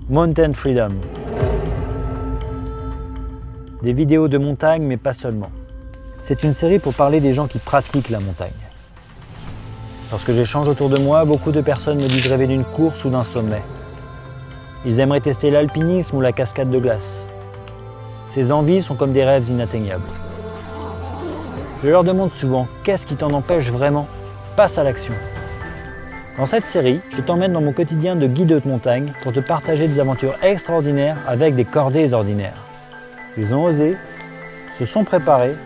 Mountain Freedom. Des vidéos de montagne, mais pas seulement. C'est une série pour parler des gens qui pratiquent la montagne. Lorsque j'échange autour de moi, beaucoup de personnes me disent rêver d'une course ou d'un sommet. Ils aimeraient tester l'alpinisme ou la cascade de glace. Ces envies sont comme des rêves inatteignables. Je leur demande souvent « Qu'est-ce qui t'en empêche vraiment ? Passe à l'action !» Dans cette série, je t'emmène dans mon quotidien de guide de montagne pour te partager des aventures extraordinaires avec des cordées ordinaires. Ils ont osé, se sont préparés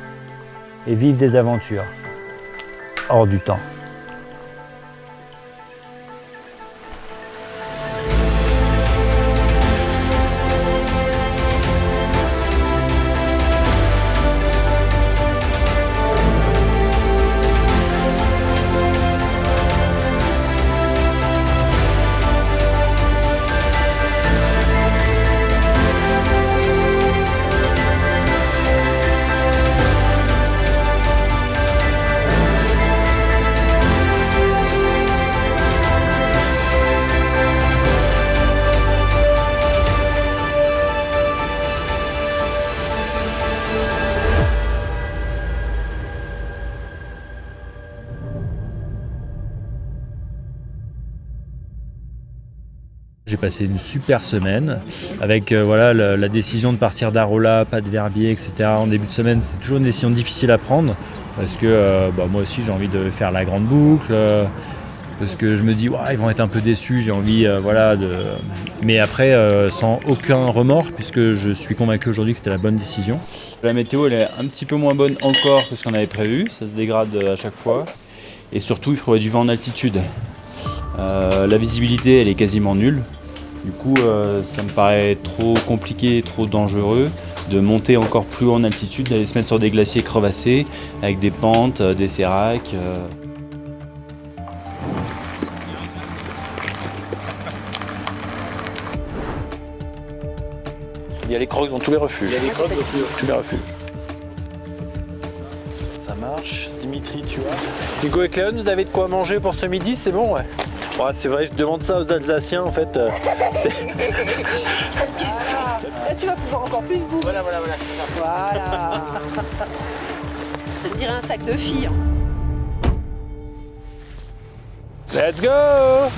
et vivent des aventures hors du temps. J'ai passé une super semaine avec la décision de partir d'Arola, pas de Verbier, etc. En début de semaine, c'est toujours une décision difficile à prendre parce que moi aussi j'ai envie de faire la grande boucle, parce que je me dis ils vont être un peu déçus, j'ai envie mais après sans aucun remords puisque je suis convaincu aujourd'hui que c'était la bonne décision. La météo elle est un petit peu moins bonne encore que ce qu'on avait prévu, ça se dégrade à chaque fois et surtout il faudrait du vent en altitude. La visibilité elle est quasiment nulle. Du coup, ça me paraît trop compliqué, trop dangereux de monter encore plus haut en altitude, d'aller se mettre sur des glaciers crevassés avec des pentes, des séracs. Il y a les crocs dans tous les refuges. Tous les refuges. Ça marche. Dimitri, tu vois. Hugo et Cléon, vous avez de quoi manger pour ce midi, c'est bon, ouais. Ouais, c'est vrai, je demande ça aux Alsaciens en fait. Quelle question. Là tu vas pouvoir encore plus bouger. Voilà, c'est ça. Voilà. On dirait un sac de filles. Let's go!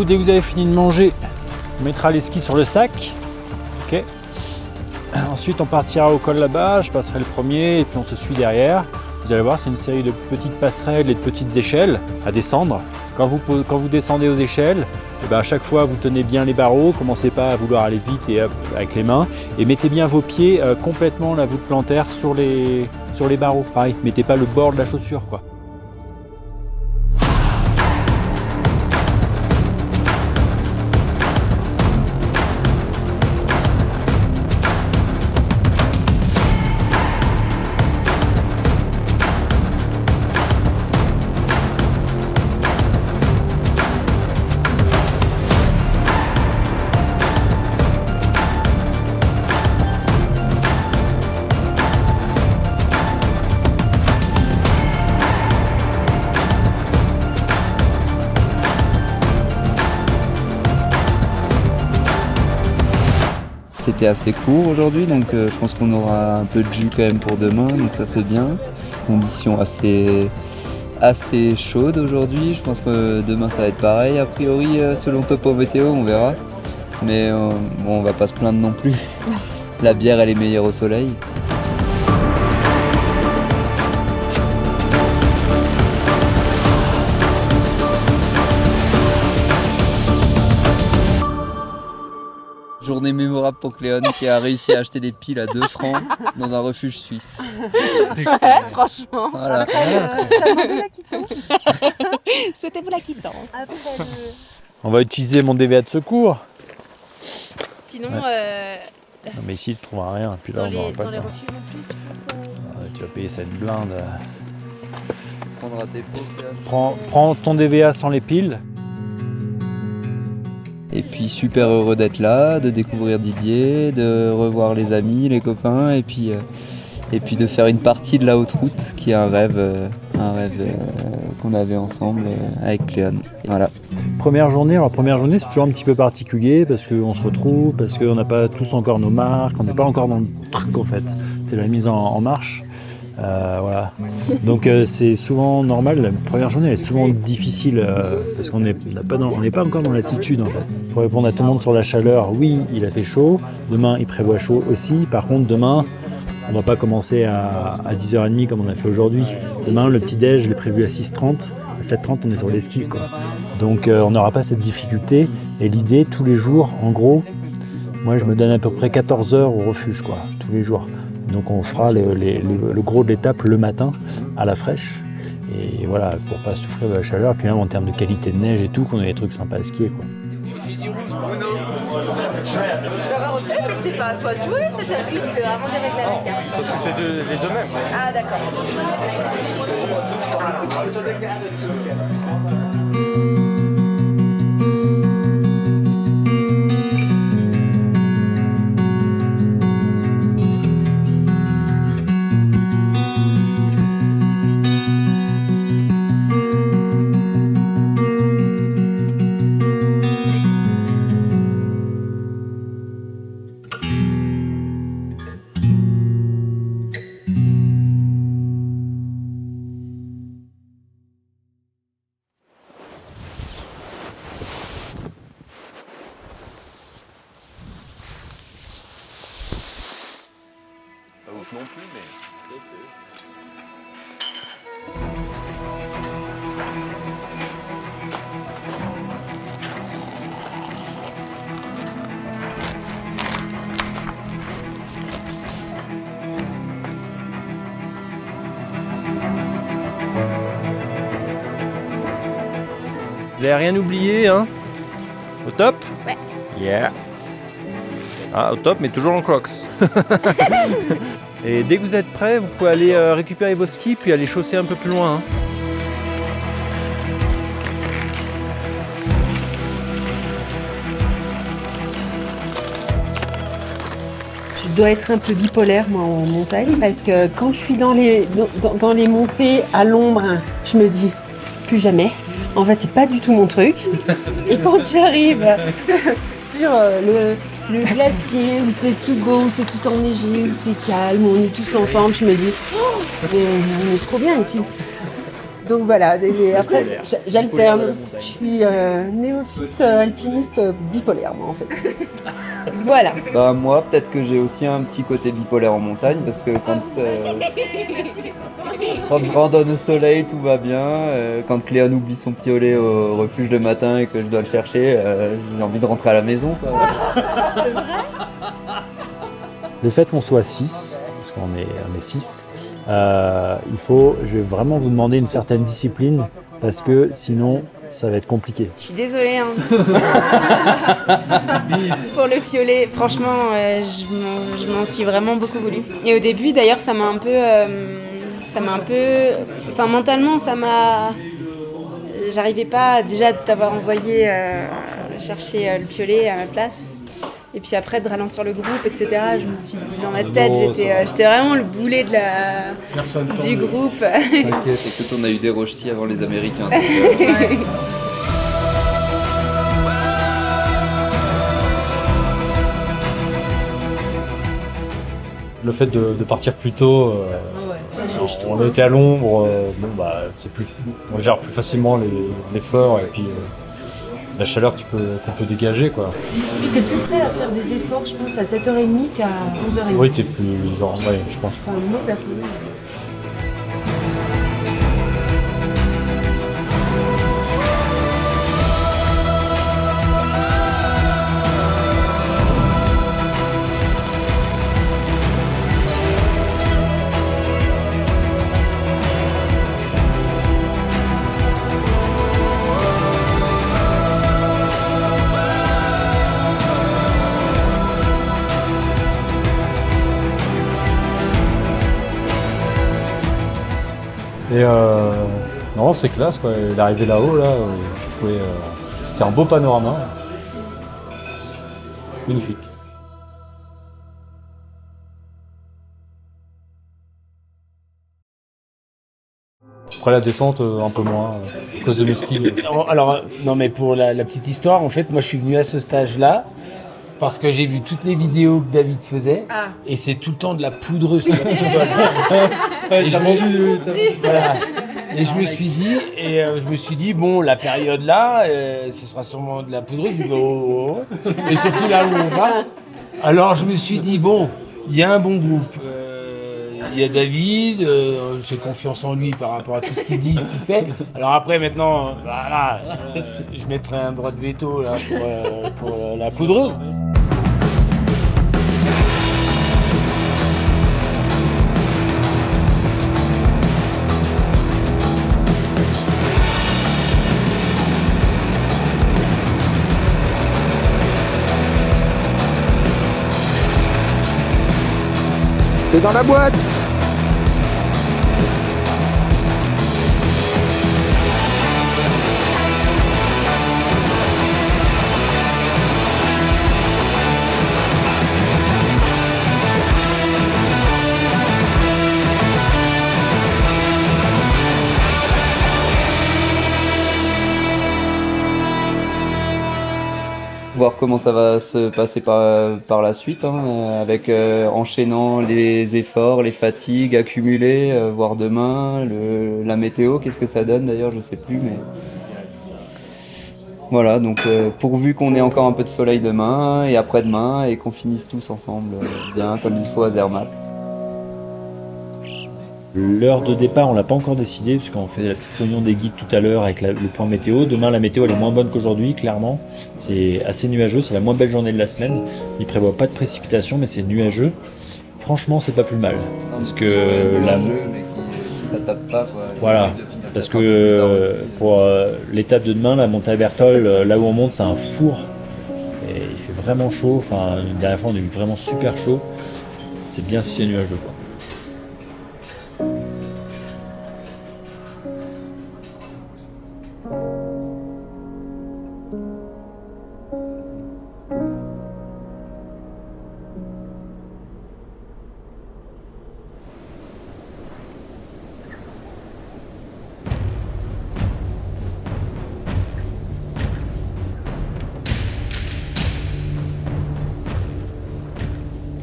Dès que vous avez fini de manger, on mettra les skis sur le sac. Okay. Ensuite, on partira au col là-bas. Je passerai le premier et puis on se suit derrière. Vous allez voir, c'est une série de petites passerelles et de petites échelles à descendre. Quand vous descendez aux échelles, à chaque fois, vous tenez bien les barreaux. Commencez pas à vouloir aller vite et hop, avec les mains. Et mettez bien vos pieds complètement la voûte plantaire sur les barreaux. Pareil, mettez pas le bord de la chaussure, quoi. C'était assez court aujourd'hui, donc je pense qu'on aura un peu de jus quand même pour demain, donc ça c'est bien. Conditions assez chaudes aujourd'hui, je pense que demain ça va être pareil. A priori, selon Topo Météo, on verra. Mais on va pas se plaindre non plus. La bière elle est meilleure au soleil. Journée mémorable pour Cléon qui a réussi à acheter des piles à 2 francs dans un refuge suisse. Ouais, franchement. Voilà. Souhaitez-vous la quittance. On va utiliser mon DVA de secours. Sinon, Non, mais ici, tu ne trouveras rien. Puis là, dans on n'aura les pas le temps. refuges non plus, de toute façon. Tu vas payer cette blinde. Prendra des pots. Prends ton DVA sans les piles. Et puis super heureux d'être là, de découvrir Didier, de revoir les amis, les copains, et puis de faire une partie de la haute route, qui est un rêve qu'on avait ensemble avec Cléon. Voilà. Première journée, c'est toujours un petit peu particulier parce qu'on se retrouve, parce qu'on n'a pas tous encore nos marques, on n'est pas encore dans le truc en fait. C'est la mise en marche. Voilà. Donc c'est souvent normal, la première journée elle est souvent difficile parce qu'on n'est pas encore dans l'attitude en fait. Pour répondre à tout le monde sur la chaleur, oui il a fait chaud, demain il prévoit chaud aussi, par contre demain on ne va pas commencer à 10h30 comme on a fait aujourd'hui. Demain le petit déj je l'ai prévu à 6h30, à 7h30 on est sur les skis quoi. Donc on n'aura pas cette difficulté et l'idée tous les jours en gros, moi je me donne à peu près 14 heures au refuge quoi, tous les jours. Donc on fera le gros de l'étape le matin à la fraîche. Et voilà, pour pas souffrir de la chaleur. Puis même en termes de qualité de neige et tout, qu'on ait des trucs sympas à skier quoi. Mais c'est pas à toi de jouer, c'est vraiment des règles avec. Parce que c'est les deux mêmes. Ah d'accord. Non plus, mais... Vous n'avez rien oublié, hein? Au top? Ouais. Yeah. Ah, au top, mais toujours en Crocs. Et dès que vous êtes prêts, vous pouvez aller récupérer votre ski puis aller chausser un peu plus loin. Hein. Je dois être un peu bipolaire moi en montagne parce que quand je suis dans les montées à l'ombre, je me dis plus jamais. En fait, c'est pas du tout mon truc. Et quand j'arrive sur le glacier où c'est tout beau, où c'est tout enneigé, où c'est calme, où on est tous ensemble, je me dis oh, mais on est trop bien ici. Donc voilà, et après j'alterne. Je suis néophyte alpiniste bipolaire moi en fait. Voilà. Bah moi peut-être que j'ai aussi un petit côté bipolaire en montagne parce que quand je randonne au soleil tout va bien, quand Cléon oublie son piolet au refuge le matin et que je dois le chercher, j'ai envie de rentrer à la maison quoi. C'est vrai? Le fait qu'on soit 6, parce qu'on est 6, je vais vraiment vous demander une certaine discipline parce que sinon ça va être compliqué. Je suis désolée hein. Pour le piolet, franchement je m'en suis vraiment beaucoup voulu. Et au début d'ailleurs ça m'a un peu, enfin mentalement j'arrivais pas déjà de t'avoir envoyé chercher le piolet à ma place. Et puis après de ralentir le groupe, etc. Je me suis dans ma tête, j'étais vraiment le boulet du groupe. T'inquiète, écoute, on a eu des rochetis avant les Américains. Le fait de partir plus tôt, on était à l'ombre, on gère plus facilement l'effort et puis la chaleur qu'on peut dégager quoi. Puis t'es plus prêt à faire des efforts, je pense, à 7h30 qu'à 11h30. Oui, t'es plus genre, ouais, je pense. Enfin, moi personnellement. Et non, c'est classe quoi. L'arrivée là-haut, là, je trouvais c'était un beau panorama. magnifique. Après la descente, un peu moins, à cause de mes skis. Alors, non, mais pour la petite histoire, en fait, moi, je suis venu à ce stage-là parce que j'ai vu toutes les vidéos que David faisait et c'est tout le temps de la poudreuse. Et je me suis dit, bon, la période là, ce sera sûrement de la poudreuse. Et surtout là où on va. Alors, je me suis dit, bon, il y a un bon groupe. Il y a David, j'ai confiance en lui par rapport à tout ce qu'il dit, ce qu'il fait. Alors après, maintenant, voilà, je mettrai un droit de veto là, pour la poudreuse. C'est dans la boîte. Voir comment ça va se passer par la suite, hein, avec enchaînant les efforts, les fatigues accumulées, voir demain, la météo, qu'est-ce que ça donne d'ailleurs, je sais plus, mais voilà, donc pourvu qu'on ait encore un peu de soleil demain et après-demain et qu'on finisse tous ensemble bien comme il faut à Zermatt. L'heure de départ, on l'a pas encore décidé, puisqu'on fait la petite réunion des guides tout à l'heure avec le point météo. Demain, la météo elle est moins bonne qu'aujourd'hui, clairement. C'est assez nuageux, c'est la moins belle journée de la semaine. Il prévoit pas de précipitations, mais c'est nuageux. Franchement, c'est pas plus mal. Parce que ça tape pas, quoi. Voilà. Parce que pour l'étape de demain, la montée à Berthold, là où on monte, c'est un four. Et il fait vraiment chaud. Enfin, une dernière fois, on a eu vraiment super chaud. C'est bien si c'est nuageux, quoi.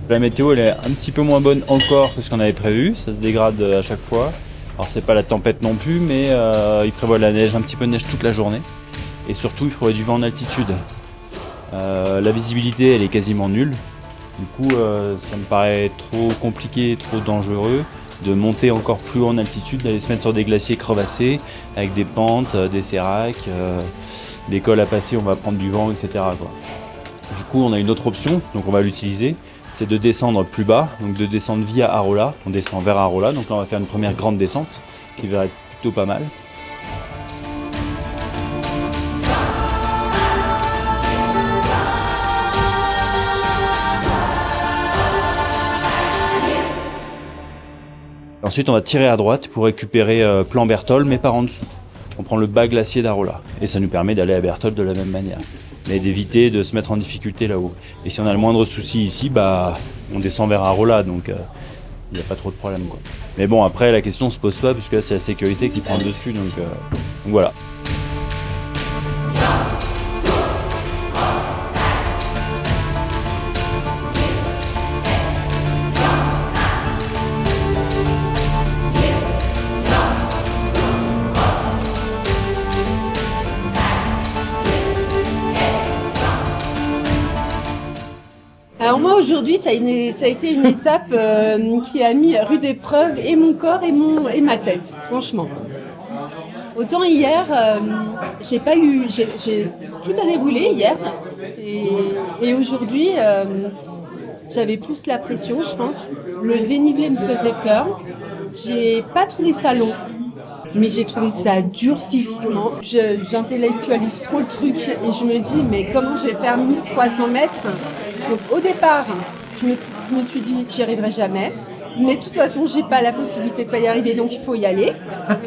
La météo elle est un petit peu moins bonne encore que ce qu'on avait prévu, ça se dégrade à chaque fois. Alors c'est pas la tempête non plus, mais il prévoit de la neige, un petit peu de neige toute la journée. Et surtout il prévoit du vent en altitude. La visibilité elle est quasiment nulle. Du coup ça me paraît trop compliqué, trop dangereux de monter encore plus haut en altitude, d'aller se mettre sur des glaciers crevassés, avec des pentes, des séracs, des cols à passer, on va prendre du vent, etc. quoi. Du coup on a une autre option, donc on va l'utiliser. C'est de descendre plus bas, donc de descendre via Arolla. On descend vers Arolla, donc là on va faire une première grande descente qui va être plutôt pas mal. Ensuite on va tirer à droite pour récupérer plan Berthold, mais par en dessous. On prend le bas glacier d'Arolla et ça nous permet d'aller à Berthold de la même manière. Mais d'éviter de se mettre en difficulté là-haut. Et si on a le moindre souci ici, bah, on descend vers Arolla, donc il n'y a pas trop de problème, quoi. Mais bon, après, la question se pose pas, puisque là, c'est la sécurité qui prend le dessus, donc voilà. Alors moi aujourd'hui ça a été une étape qui a mis à rude épreuve et mon corps et ma tête, franchement. Autant hier, j'ai tout a déroulé hier et aujourd'hui j'avais plus la pression, je pense. Le dénivelé me faisait peur. J'ai pas trouvé ça long. Mais j'ai trouvé ça dur physiquement. J'intellectualise trop le truc et je me dis mais comment je vais faire 1300 mètres ? Donc au départ, je me suis dit j'y arriverai jamais. Mais de toute façon, j'ai pas la possibilité de pas y arriver, donc il faut y aller.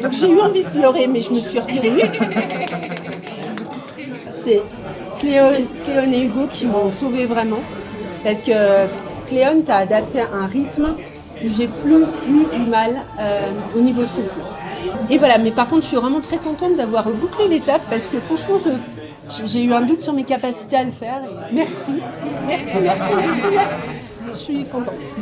Donc j'ai eu envie de pleurer, mais je me suis retenue. C'est Cléon et Hugo qui m'ont sauvée vraiment. Parce que Cléon t'a adapté à un rythme où j'ai plus eu du mal au niveau souffle. Et voilà, mais par contre, je suis vraiment très contente d'avoir bouclé l'étape parce que franchement, j'ai eu un doute sur mes capacités à le faire. Et merci. Je suis contente.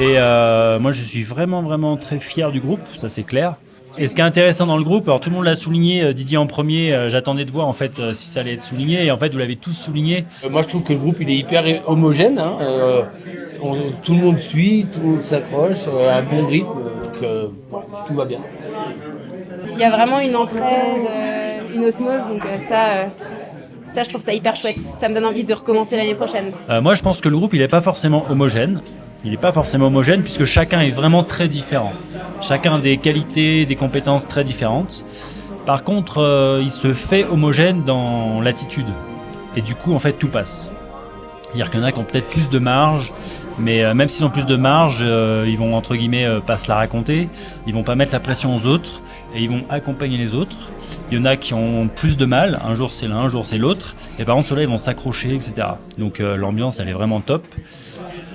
Et moi, je suis vraiment très fier du groupe, ça c'est clair. Et ce qui est intéressant dans le groupe, alors tout le monde l'a souligné, Didier en premier, j'attendais de voir en fait si ça allait être souligné, et en fait vous l'avez tous souligné. Moi je trouve que le groupe il est hyper homogène, hein. Tout le monde suit, tout le monde s'accroche, un bon rythme, donc tout va bien. Il y a vraiment une entraide, une osmose, donc ça je trouve ça hyper chouette. Ça me donne envie de recommencer l'année prochaine. Moi je pense que le groupe il n'est pas forcément homogène. Il n'est pas forcément homogène puisque chacun est vraiment très différent. Chacun a des qualités, des compétences très différentes. Par contre, il se fait homogène dans l'attitude. Et du coup, en fait, tout passe. C'est-à-dire qu'il y en a qui ont peut-être plus de marge, mais même s'ils ont plus de marge, ils vont, entre guillemets, pas se la raconter. Ils vont pas mettre la pression aux autres et ils vont accompagner les autres. Il y en a qui ont plus de mal. Un jour, c'est l'un, un jour, c'est l'autre. Et par contre, ceux-là, ils vont s'accrocher, etc. Donc, l'ambiance, elle est vraiment top.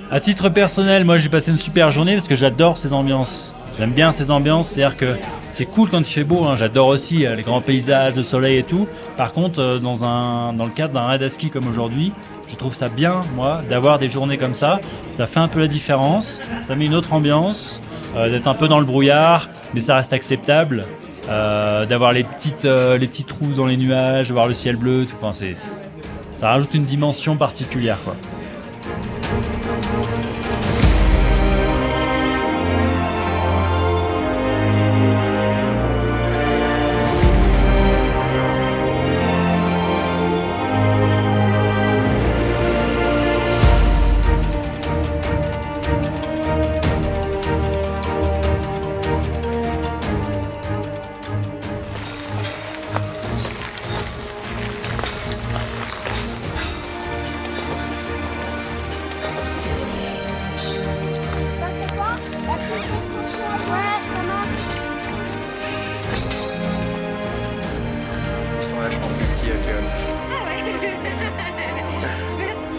À titre personnel, moi j'ai passé une super journée parce que j'adore ces ambiances. J'aime bien ces ambiances, c'est-à-dire que c'est cool quand il fait beau, hein. J'adore aussi les grands paysages, le soleil et tout. Par contre, dans le cadre d'un raid à ski comme aujourd'hui, je trouve ça bien, moi, d'avoir des journées comme ça. Ça fait un peu la différence, ça met une autre ambiance, d'être un peu dans le brouillard, mais ça reste acceptable. D'avoir les petits trous dans les nuages, de voir le ciel bleu, tout. Enfin, ça rajoute une dimension particulière, quoi. Ils sont là, je pense, des skis avec Léon. Ah ouais. Merci.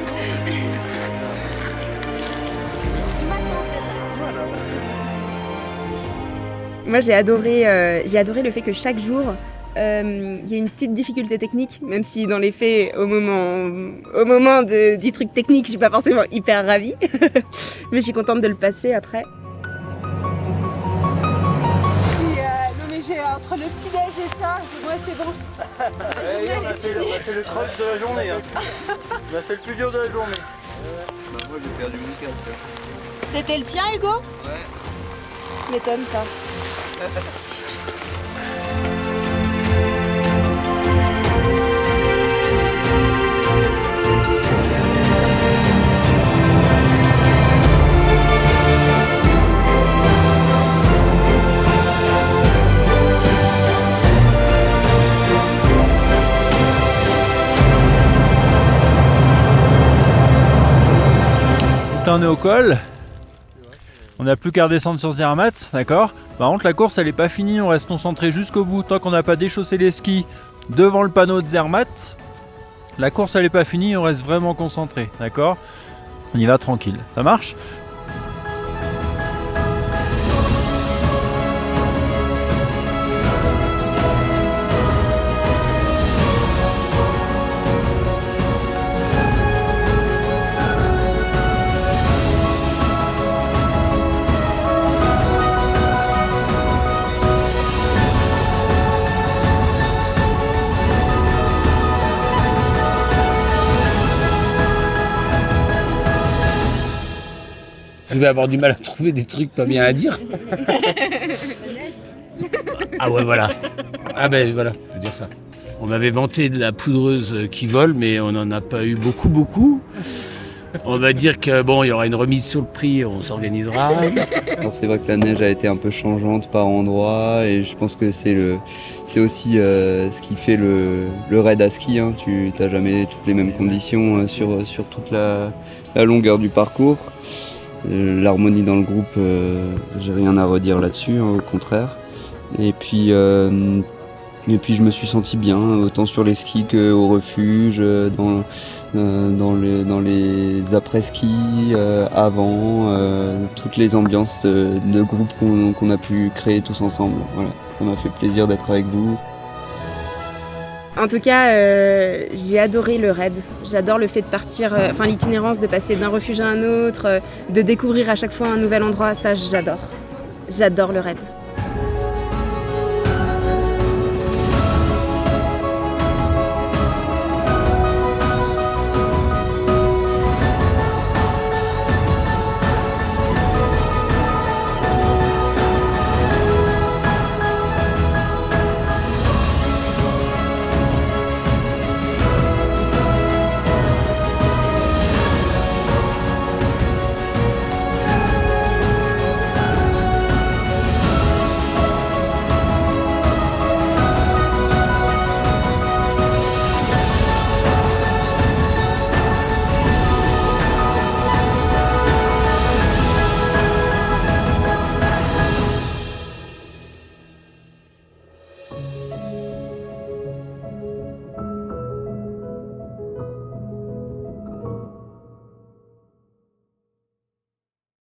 Moi j'ai adoré le fait que chaque jour il y a une petite difficulté technique, même si dans les faits au moment du truc technique je suis pas forcément hyper ravie, mais je suis contente de le passer après. Non mais j'ai entre le petit déj et ça, moi c'est bon. On a fait le crux de la journée. Hein. On a fait le plus dur de la journée. Moi j'ai perdu mon casque. C'était le tien Hugo? Ouais. M'étonne pas. Là on est au col. On n'a plus qu'à redescendre sur Zermatt, d'accord? Par contre la course elle est pas finie, on reste concentré jusqu'au bout. Tant qu'on n'a pas déchaussé les skis devant le panneau de Zermatt, la course elle est pas finie, on reste vraiment concentré, d'accord? On y va tranquille, ça marche? je vais avoir du mal à trouver des trucs pas bien à dire. Ah ouais, voilà. Ah ben voilà, je veux dire ça. On m'avait vanté de la poudreuse qui vole, mais on n'en a pas eu beaucoup. On va dire que bon, il y aura une remise sur le prix, on s'organisera. Alors c'est vrai que la neige a été un peu changeante par endroits et je pense que c'est aussi ce qui fait le raid à ski. Hein. Tu n'as jamais toutes les mêmes conditions sur toute la longueur du parcours. L'harmonie dans le groupe, j'ai rien à redire là-dessus, hein, au contraire. Et puis je me suis senti bien, autant sur les skis qu'au refuge, dans les après-skis, avant, toutes les ambiances de groupe qu'on a pu créer tous ensemble. Voilà, ça m'a fait plaisir d'être avec vous. En tout cas, j'ai adoré le raid. J'adore le fait de partir, l'itinérance, de passer d'un refuge à un autre, de découvrir à chaque fois un nouvel endroit. Ça, j'adore. J'adore le raid.